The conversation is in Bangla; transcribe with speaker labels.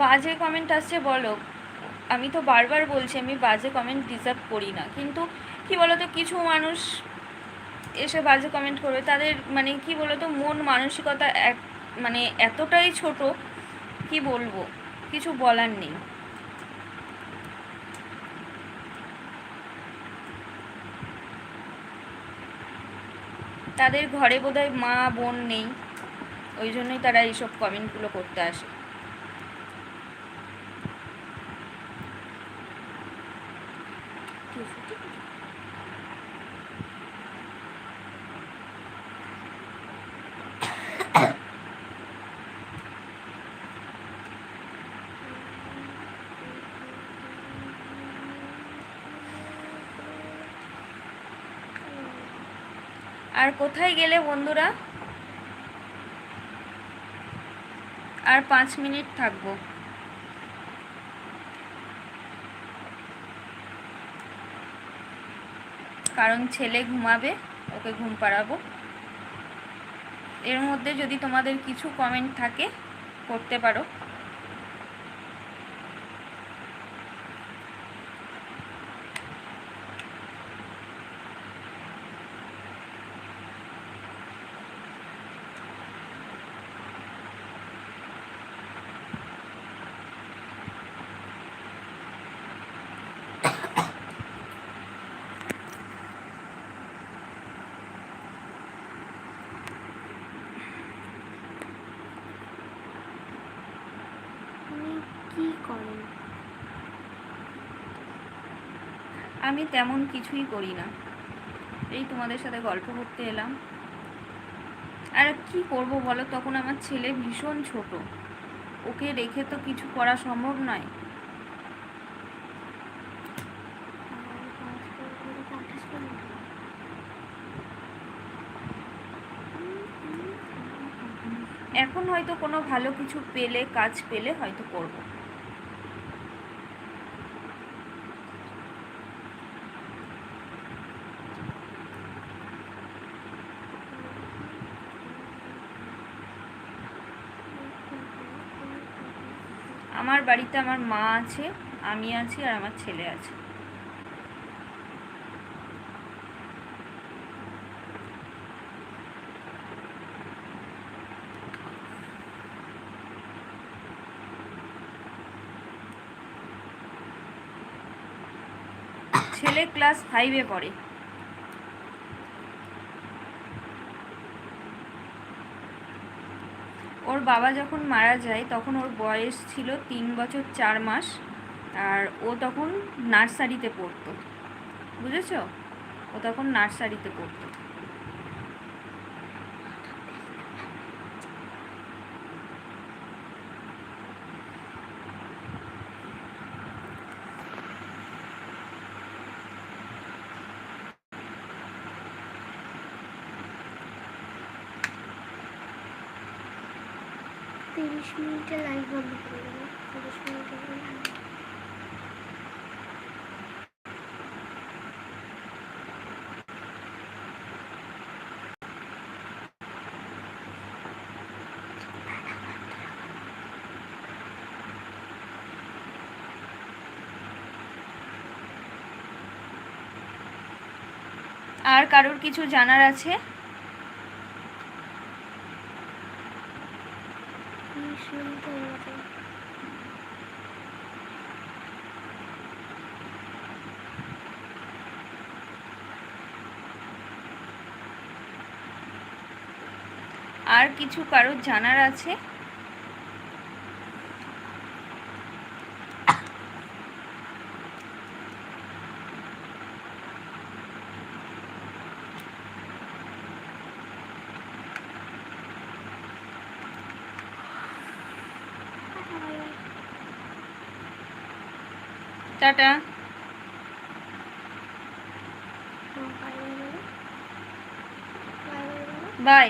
Speaker 1: বাজে কমেন্ট আসছে বলো, আমি তো বারবার বলছি আমি বাজে কমেন্ট ডিজার্ভ করি না, কিন্তু কি বলো তো কিছু মানুষ এসে বাজে কমেন্ট করবে, তাদের মানে কি বলো তো মন মানসিকতা এক মানে এতটাই ছোট, কি বলবো, কিছু বলার নেই। তাদের ঘরে বোধহয় মা বোন নেই, ওই জন্যই তারা এইসব কমেন্টগুলো করতে আসে। আর কোথায় গেলে বন্ধুরা? আর 5 মিনিট থাকবো, কারণ ছেলে ঘুমাবে, ওকে ঘুম পাড়াবো। এর মধ্যে যদি তোমাদের কিছু কমেন্ট থাকে করতে পারো। আমি তেমন কিছুই করি না, এই তোমাদের সাথে গল্প করতে এলাম। আর কি করব বলো, তখন আমার ছেলে ভীষণ ছোট, ওকে রেখে তো কিছু করা সম্ভব নয়। এখন হয়তো কোনো ভালো কিছু পেলে, কাজ পেলে হয়তো করব। আমার বাড়িতে আমার মা আছে, আমি আছি, আর আমার ছেলে আছে। ছেলে ক্লাস 5-এ পড়ে। ওর বাবা যখন মারা যায় তখন ওর বয়স ছিল 3 বছর 4 মাস, আর ও তখন নার্সারিতে পড়তো, বুঝেছো? ও তখন নার্সারিতে পড়তো।
Speaker 2: লাইভ বন্ধ করে দেবো, 30 মিনিটের।
Speaker 1: আর কারোর কিছু জানার আছে? আর কিছু কারোর জানার আছে? Tata, bye.
Speaker 2: বাই।